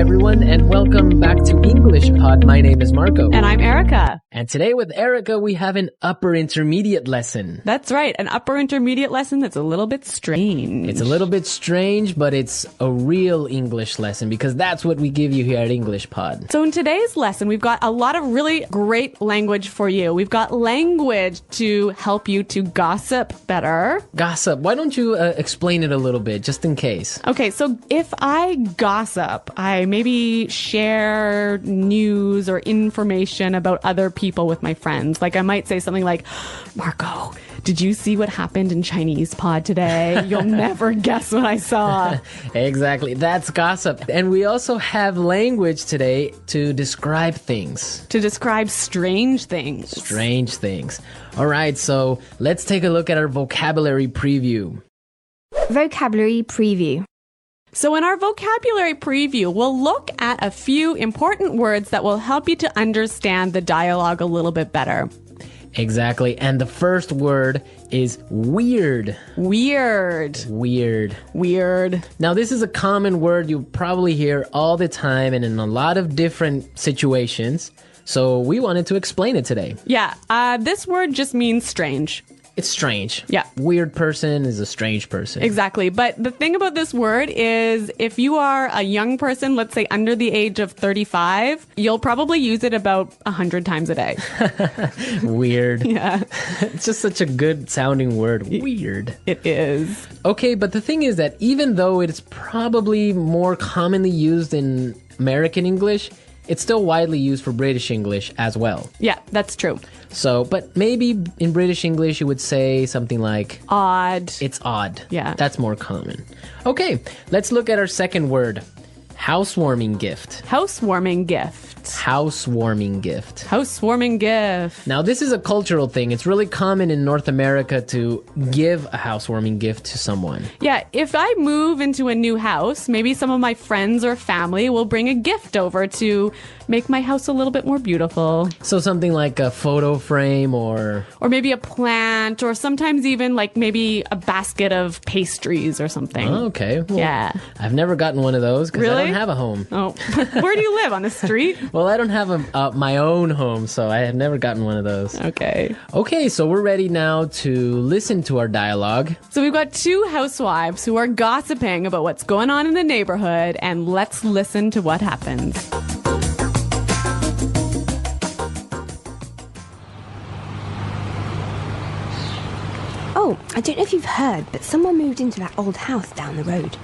everyone, and welcome back to English Pod. My name is Marco. And I'm Erica. And today with Erica, we have an upper intermediate lesson. That's right, an upper intermediate lesson that's a little bit strange. It's a little bit strange, but it's a real English lesson because that's what we give you here at English Pod. So in today's lesson, we've got a lot of really great language for you. We've got language to help you to gossip better. Gossip. Why don't you explain it a little bit, just in case? Okay, so if I gossip, I maybe share news or information about other people with my friends. Like I might say something like, Marco, did you see what happened in Chinese pod today? You'll never guess what I saw. Exactly. That's gossip. And we also have language today to describe things. To describe strange things. Strange things. All right, so let's take a look at our vocabulary preview. Vocabulary preview. So in our vocabulary preview, we'll look at a few important words that will help you to understand the dialogue a little bit better. Exactly. And the first word is weird. Weird. Weird. Weird. Now, this is a common word you probably hear all the time and in a lot of different situations. So we wanted to explain it today. Yeah. This word just means strange. It's strange. Yeah. Weird person is a strange person. Exactly. But the thing about this word is if you are a young person, let's say under the age of 35, you'll probably use it about 100 times a day. Weird. Yeah. It's just such a good sounding word. Weird. It is. Okay, but the thing is that even though it's probably more commonly used in American English, it's still widely used for British English as well. Yeah, that's true. So, but maybe in British English you would say something like odd. It's odd. Yeah. That's more common. Okay, let's look at our second word. Housewarming gift. Housewarming gift. Housewarming gift. Housewarming gift. Now, this is a cultural thing. It's really common in North America to give a housewarming gift to someone. Yeah, if I move into a new house, maybe some of my friends or family will bring a gift over to make my house a little bit more beautiful. So something like a photo frame or maybe a plant, or sometimes even like maybe a basket of pastries or something. Oh, okay. Well, yeah. I've never gotten one of those because Really? I don't have a home. Oh, where do you live? On the street? Well, I don't have my own home, so I have never gotten one of those. Okay. Okay, so we're ready now to listen to our dialogue. So we've got two housewives who are gossiping about what's going on in the neighborhood, and let's listen to what happens. Oh, I don't know if you've heard, but someone moved into that old house down the road.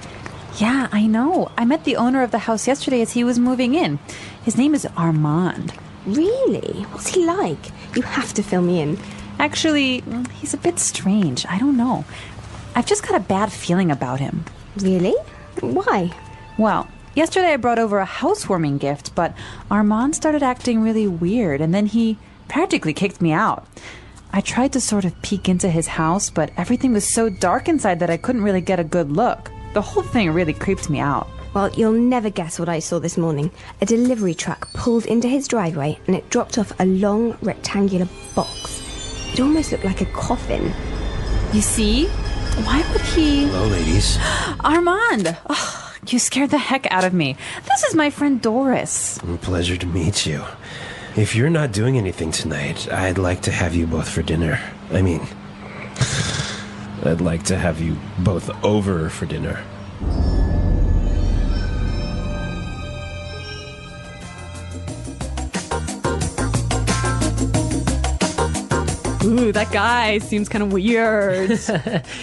Yeah, I know. I met the owner of the house yesterday as he was moving in. His name is Armand. Really? What's he like? You have to fill me in. Actually, he's a bit strange. I don't know. I've just got a bad feeling about him. Really? Why? Well, yesterday I brought over a housewarming gift, but Armand started acting really weird, and then he practically kicked me out. I tried to sort of peek into his house, but everything was so dark inside that I couldn't really get a good look. The whole thing really creeped me out. Well, you'll never guess what I saw this morning. A delivery truck pulled into his driveway and it dropped off a long rectangular box. It almost looked like a coffin. You see? Why would he... Hello, ladies. Armand! Oh, you scared the heck out of me. This is my friend Doris. Pleasure to meet you. If you're not doing anything tonight, I'd like to have you both for dinner. I mean, I'd like to have you both over for dinner. Ooh, that guy seems kind of weird.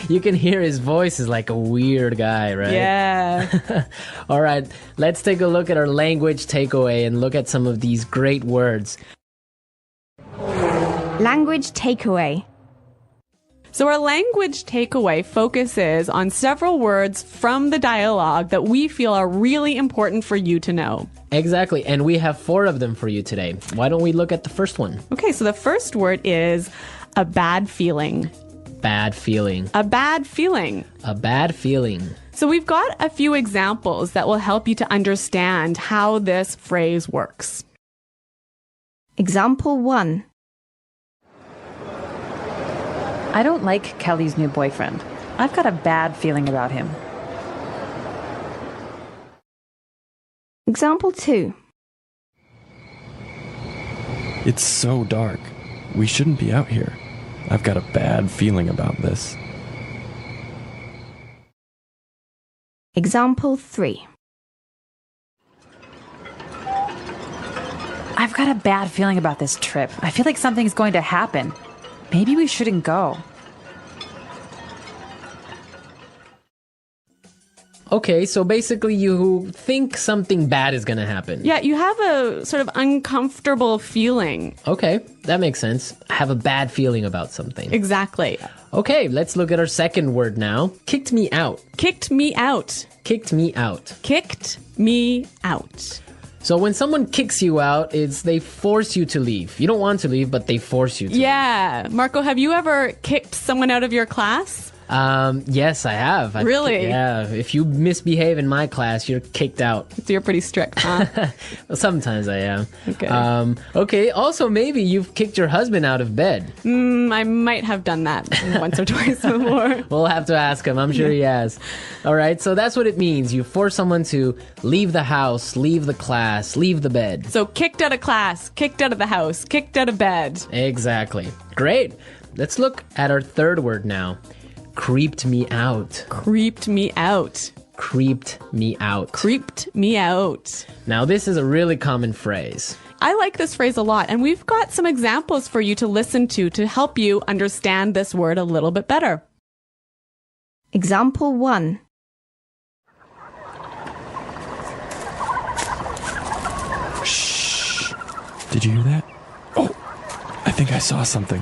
You can hear his voice is like a weird guy, right? Yeah. All right, let's take a look at our language takeaway and look at some of these great words. Language takeaway. So our language takeaway focuses on several words from the dialogue that we feel are really important for you to know. Exactly, and we have 4 of them for you today. Why don't we look at the first one? Okay, so the first word is a bad feeling. Bad feeling. A bad feeling. A bad feeling. So we've got a few examples that will help you to understand how this phrase works. Example 1. I don't like Kelly's new boyfriend. I've got a bad feeling about him. Example 2. It's so dark. We shouldn't be out here. I've got a bad feeling about this. Example 3. I've got a bad feeling about this trip. I feel like something's going to happen. Maybe we shouldn't go. Okay, so basically you think something bad is going to happen. Yeah, you have a sort of uncomfortable feeling. Okay, that makes sense. I have a bad feeling about something. Exactly. Okay, let's look at our second word now. Kicked me out. Kicked me out. Kicked me out. Kicked me out. So when someone kicks you out, it's they force you to leave. You don't want to leave, but they force you to Yeah. Marco, have you ever kicked someone out of your class? leave. Yes, I have. Really? Yeah. If you misbehave in my class, you're kicked out. So you're pretty strict, huh? Well, sometimes I am. Okay. Okay, also maybe you've kicked your husband out of bed. I might have done that once or twice before. We'll have to ask him. I'm sure he has. All right, so that's what it means. You force someone to leave the house, leave the class, leave the bed. So kicked out of class, kicked out of the house, kicked out of bed. Exactly. Great. Let's look at our third word now. Creeped me out. Creeped me out. Creeped me out. Creeped me out. Now, this is a really common phrase. I like this phrase a lot, and we've got some examples for you to listen to help you understand this word a little bit better. Example 1. Shh. Did you hear that? Oh, I think I saw something.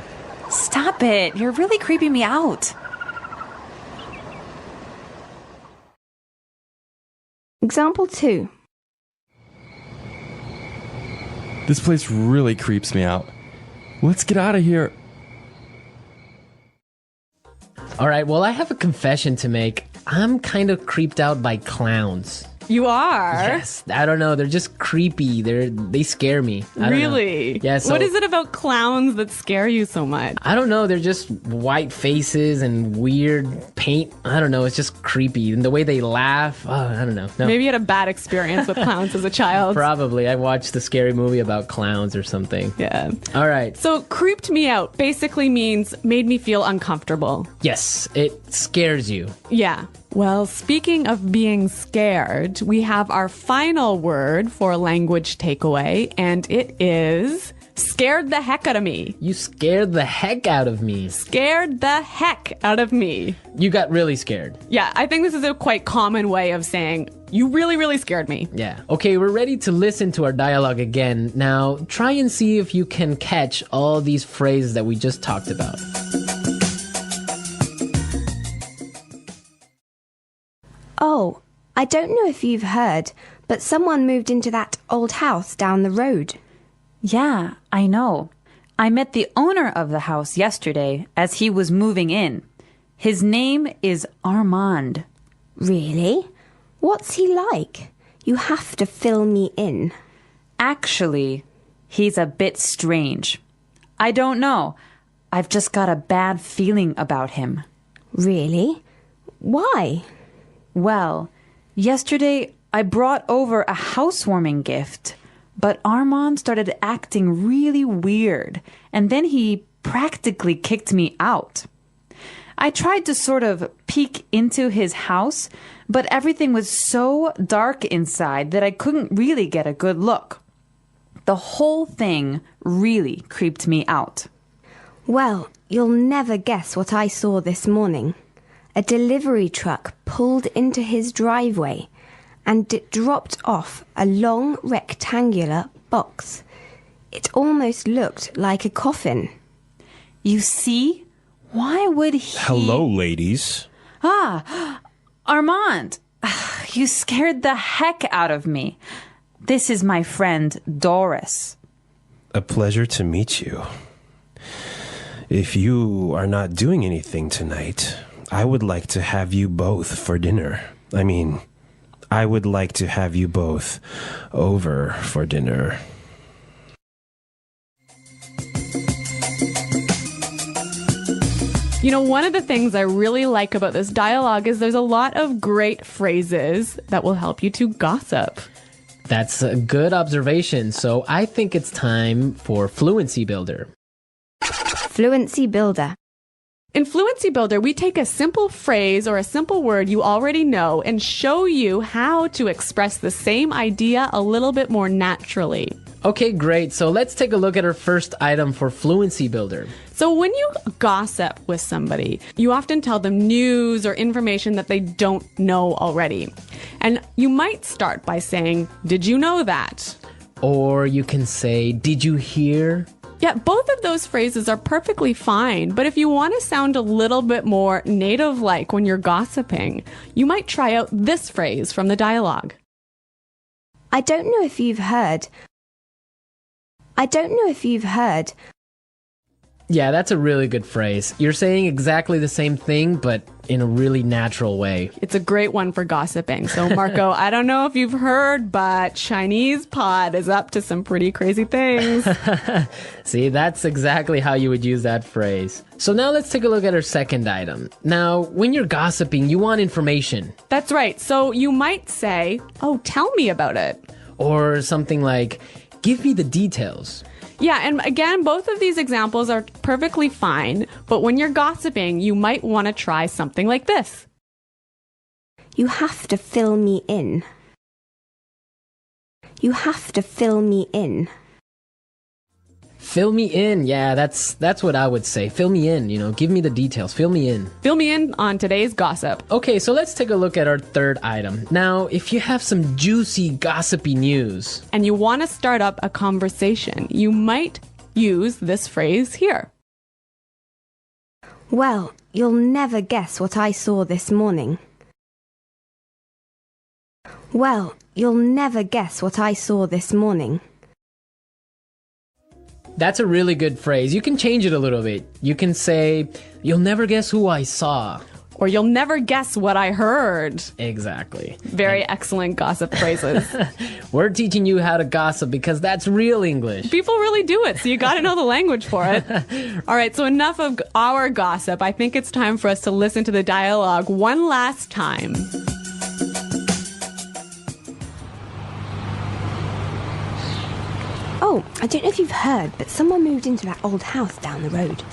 Stop it. You're really creeping me out. Example 2. This place really creeps me out. Let's get out of here. All right, well, I have a confession to make. I'm kind of creeped out by clowns. You are? Yes, I don't know. They're just creepy. They scare me. I don't know. Really? Yeah. So, what is it about clowns that scare you so much? I don't know. They're just white faces and weird paint. I don't know. It's just creepy. And the way they laugh. Oh, I don't know. No. Maybe you had a bad experience with clowns as a child. Probably. I watched a scary movie about clowns or something. Yeah. All right. So creeped me out basically means made me feel uncomfortable. Yes, it scares you. Yeah. Well, speaking of being scared, we have our final word for language takeaway, and it is scared the heck out of me. You scared the heck out of me. Scared the heck out of me. You got really scared. Yeah, I think this is a quite common way of saying, you really, really scared me. Yeah. Okay, we're ready to listen to our dialogue again. Now, try and see if you can catch all these phrases that we just talked about. Oh, I don't know if you've heard, but someone moved into that old house down the road. Yeah, I know. I met the owner of the house yesterday as he was moving in. His name is Armand. Really? What's he like? You have to fill me in. Actually, he's a bit strange. I don't know. I've just got a bad feeling about him. Really? Why? Well, yesterday I brought over a housewarming gift, but Armand started acting really weird, and then he practically kicked me out. I tried to sort of peek into his house, but everything was so dark inside that I couldn't really get a good look. The whole thing really creeped me out. Well, you'll never guess what I saw this morning. A delivery truck pulled into his driveway and it dropped off a long rectangular box. It almost looked like a coffin. You see? Why would he... Hello, ladies. Ah, Armand, you scared the heck out of me. This is my friend Doris. A pleasure to meet you. If you are not doing anything tonight, I would like to have you both for dinner. I would like to have you both over for dinner. You know, one of the things I really like about this dialogue is there's a lot of great phrases that will help you to gossip. That's a good observation. So I think it's time for Fluency Builder. Fluency Builder. In Fluency Builder, we take a simple phrase or a simple word you already know and show you how to express the same idea a little bit more naturally. Okay, great. So let's take a look at our first item for Fluency Builder. So when you gossip with somebody, you often tell them news or information that they don't know already. And you might start by saying, "Did you know that?" Or you can say, "Did you hear?" Yeah, both of those phrases are perfectly fine, but if you want to sound a little bit more native-like when you're gossiping, you might try out this phrase from the dialogue. I don't know if you've heard. Yeah, that's a really good phrase. You're saying exactly the same thing, but in a really natural way. It's a great one for gossiping. So, Marco, I don't know if you've heard, but Chinese pod is up to some pretty crazy things. See, that's exactly how you would use that phrase. So now let's take a look at our second item. Now, when you're gossiping, you want information. That's right. So you might say, "Oh, tell me about it." Or something like, "Give me the details." Yeah, and again, both of these examples are perfectly fine, but when you're gossiping, you might want to try something like this. You have to fill me in. You have to fill me in. Fill me in. Yeah, that's what I would say. Fill me in, give me the details. Fill me in. Fill me in on today's gossip. Okay, so let's take a look at our third item. Now, if you have some juicy, gossipy news, and you want to start up a conversation, you might use this phrase here. Well, you'll never guess what I saw this morning. Well, you'll never guess what I saw this morning. That's a really good phrase. You can change it a little bit. You can say, "You'll never guess who I saw." Or "You'll never guess what I heard." Exactly. Very excellent gossip phrases. We're teaching you how to gossip because that's real English. People really do it, so you got to know the language for it. All right, so enough of our gossip. I think it's time for us to listen to the dialogue one last time. Oh, I don't know if you've heard, but someone moved into that old house down the road.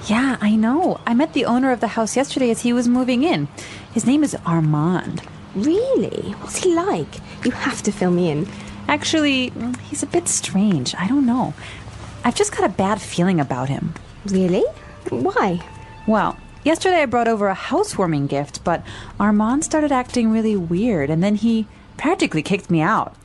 Yeah, I know. I met the owner of the house yesterday as he was moving in. His name is Armand. Really? What's he like? You have to fill me in. Actually, he's a bit strange. I don't know. I've just got a bad feeling about him. Really? Why? Well, yesterday I brought over a housewarming gift, but Armand started acting really weird, and then he practically kicked me out.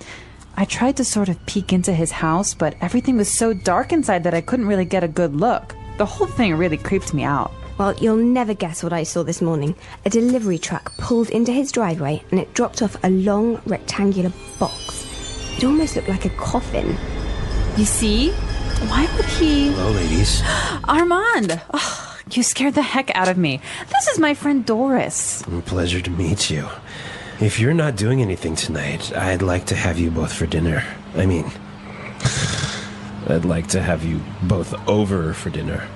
I tried to sort of peek into his house, but everything was so dark inside that I couldn't really get a good look. The whole thing really creeped me out. Well, you'll never guess what I saw this morning. A delivery truck pulled into his driveway and it dropped off a long rectangular box. It almost looked like a coffin. You see? Why would he... Hello, ladies. Armand! Oh, you scared the heck out of me. This is my friend Doris. Pleasure to meet you. If you're not doing anything tonight, I'd like to have you both for dinner. I'd like to have you both over for dinner.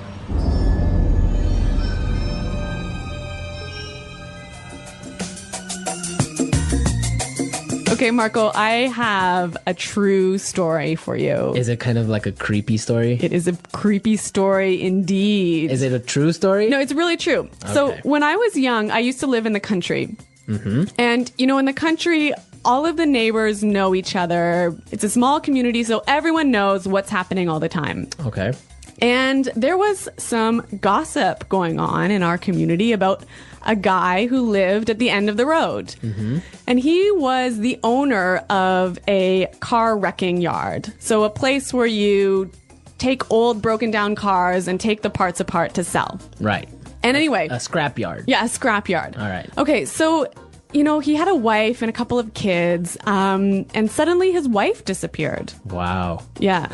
Okay, Marco, I have a true story for you. Is it kind of like a creepy story? It is a creepy story indeed. Is it a true story? No, it's really true. Okay. So when I was young, I used to live in the country. Mm-hmm. And, in the country, all of the neighbors know each other. It's a small community, so everyone knows what's happening all the time. Okay. And there was some gossip going on in our community about a guy who lived at the end of the road. Mm-hmm. And he was the owner of a car wrecking yard. So a place where you take old broken down cars and take the parts apart to sell. Right. And anyway. A scrap yard. Yeah, a scrap yard. All right. Okay, so, he had a wife and a couple of kids, and suddenly his wife disappeared. Wow. Yeah.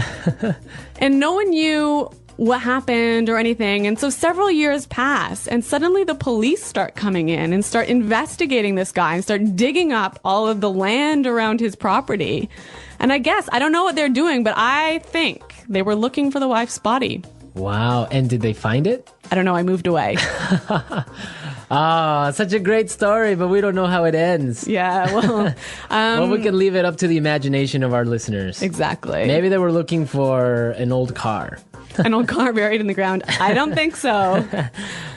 And no one knew what happened or anything. And so several years pass, and suddenly the police start coming in and start investigating this guy and start digging up all of the land around his property. And I don't know what they're doing, but I think they were looking for the wife's body. Wow. And did they find it? I don't know. I moved away. Ah, such a great story, but we don't know how it ends. Yeah, well, Well, we can leave it up to the imagination of our listeners. exactly. Maybe they were looking for an old car. An old car buried in the ground. I don't think so.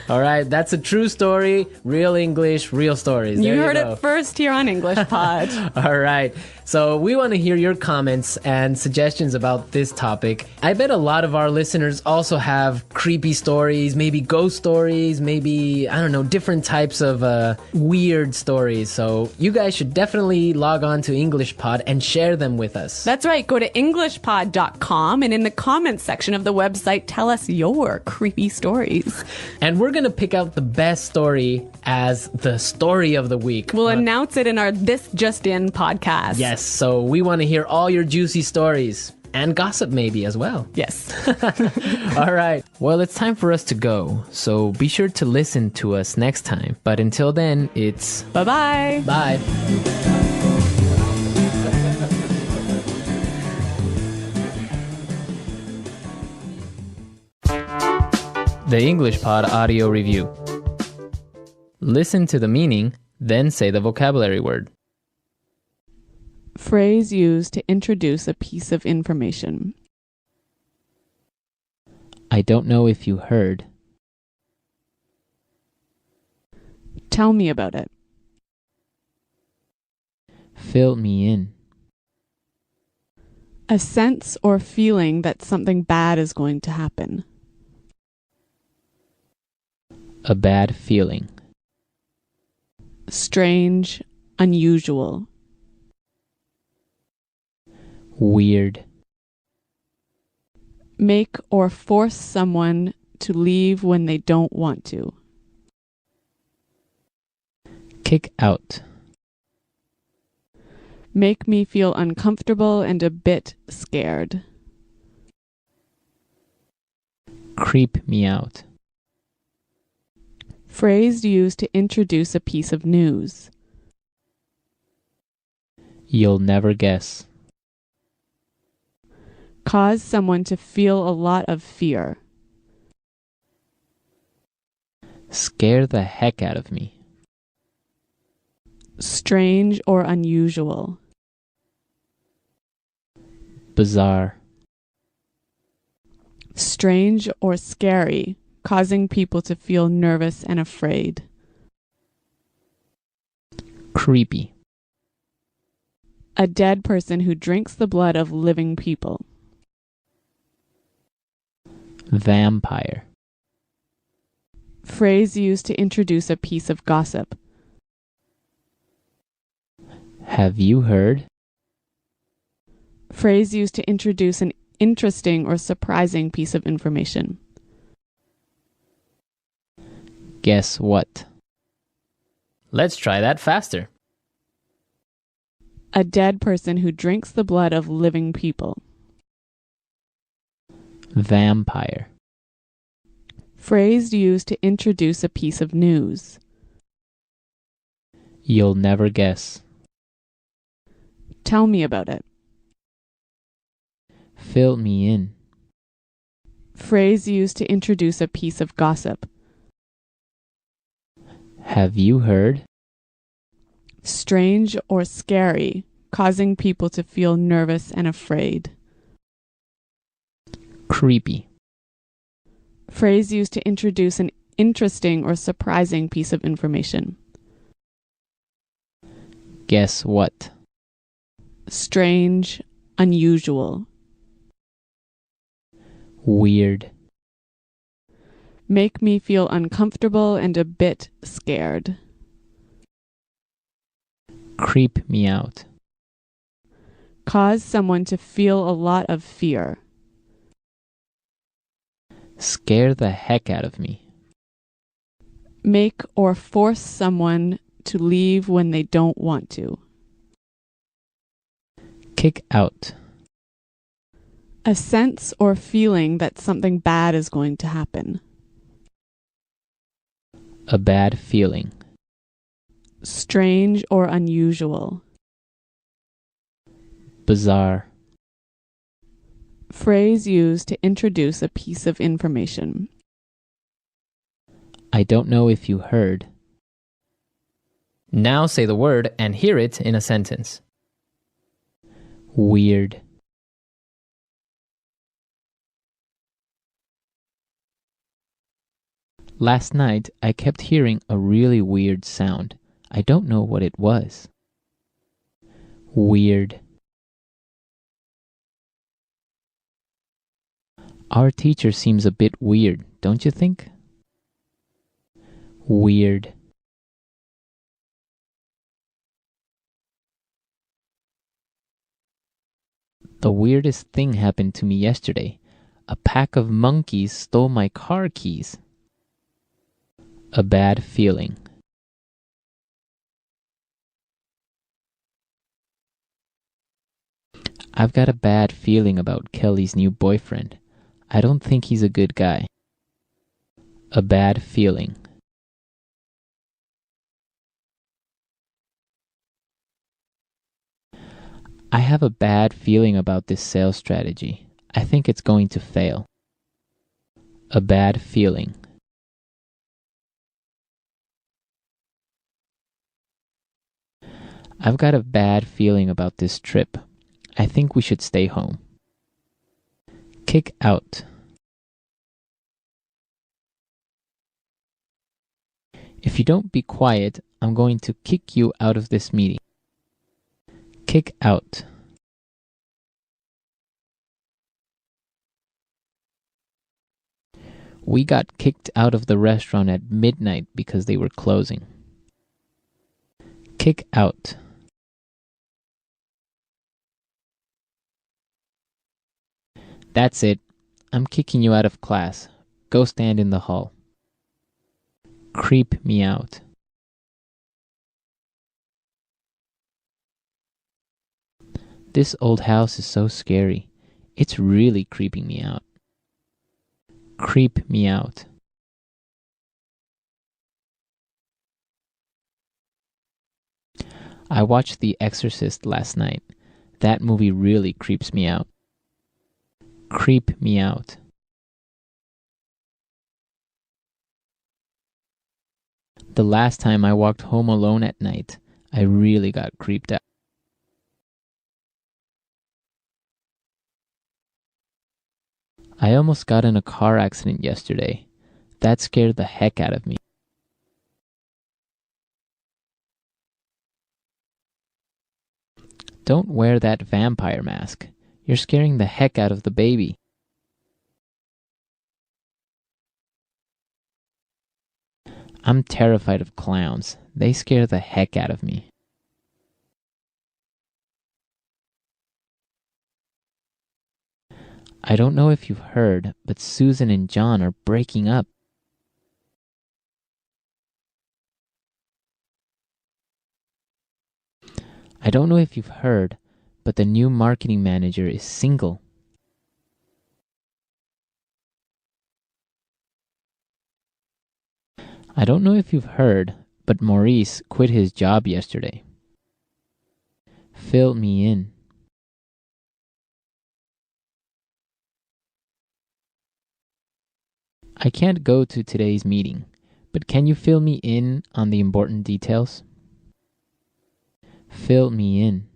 All right, that's a true story. Real English, real stories. There You heard go. it first here on English Pod. All right. So we want to hear your comments and suggestions about this topic. I bet a lot of our listeners also have creepy stories, maybe ghost stories, maybe, I don't know, different types of weird stories. So you guys should definitely log on to English Pod and share them with us. That's right. Go to englishpod.com and in the comments section of the website, tell us your creepy stories. And we're going to pick out the best story as the story of the week. We'll announce it in our This Just In podcast. Yes, so we want to hear all your juicy stories and gossip maybe as well. Yes. All right. Well, it's time for us to go. So be sure to listen to us next time. But until then, it's Bye-bye. bye. The English Pod Audio Review. Listen to the meaning, then say the vocabulary word. Phrase used to introduce a piece of information. I don't know if you heard. Tell me about it. Fill me in. A sense or feeling that something bad is going to happen. A bad feeling. Strange, unusual. Weird. Make or force someone to leave when they don't want to. Kick out. Make me feel uncomfortable and a bit scared. Creep me out. Phrase used to introduce a piece of news. You'll never guess. Cause someone to feel a lot of fear. Scare the heck out of me. Strange or unusual. Bizarre. Strange or scary, causing people to feel nervous and afraid. Creepy. A dead person who drinks the blood of living people. Vampire. Phrase used to introduce a piece of gossip. Have you heard? Phrase used to introduce an interesting or surprising piece of information. Guess what? Let's try that faster. A dead person who drinks the blood of living people. Vampire. Phrase used to introduce a piece of news. You'll never guess. Tell me about it. Fill me in. Phrase used to introduce a piece of gossip. Have you heard? Strange or scary, causing people to feel nervous and afraid. Creepy. Phrase used to introduce an interesting or surprising piece of information. Guess what? Strange, unusual. Weird. Make me feel uncomfortable and a bit scared. Creep me out. Cause someone to feel a lot of fear. Scare the heck out of me. Make or force someone to leave when they don't want to. Kick out. A sense or feeling that something bad is going to happen. A bad feeling. Strange or unusual. Bizarre. Phrase used to introduce a piece of information. I don't know if you heard. Now say the word and hear it in a sentence. Weird. Last night, I kept hearing a really weird sound. I don't know what it was. Weird. Our teacher seems a bit weird, don't you think? Weird. The weirdest thing happened to me yesterday. A pack of monkeys stole my car keys. A bad feeling. I've got a bad feeling about Kelly's new boyfriend. I don't think he's a good guy. A bad feeling. I have a bad feeling about this sales strategy. I think it's going to fail. A bad feeling. I've got a bad feeling about this trip. I think we should stay home. Kick out. If you don't be quiet, I'm going to kick you out of this meeting. Kick out. We got kicked out of the restaurant at midnight because they were closing. Kick out. That's it. I'm kicking you out of class. Go stand in the hall. Creep me out. This old house is so scary. It's really creeping me out. Creep me out. I watched The Exorcist last night. That movie really creeps me out. Creep me out. The last time I walked home alone at night, I really got creeped out. I almost got in a car accident yesterday. That scared the heck out of me. Don't wear that vampire mask. You're scaring the heck out of the baby. I'm terrified of clowns. They scare the heck out of me. I don't know if you've heard, but Susan and John are breaking up. I don't know if you've heard, but the new marketing manager is single. I don't know if you've heard, but Maurice quit his job yesterday. Fill me in. I can't go to today's meeting, but can you fill me in on the important details? Fill me in.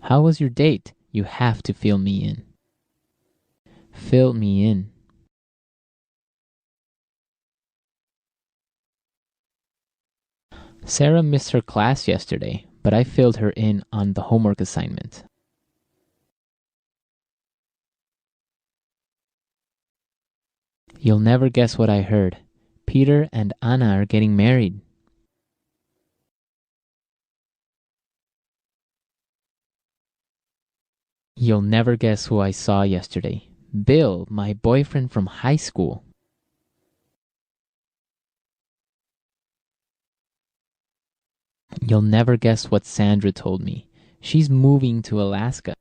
How was your date? You have to fill me in. Fill me in. Sarah missed her class yesterday, but I filled her in on the homework assignment. You'll never guess what I heard. Peter and Anna are getting married. You'll never guess who I saw yesterday. Bill, my boyfriend from high school. You'll never guess what Sandra told me. She's moving to Alaska.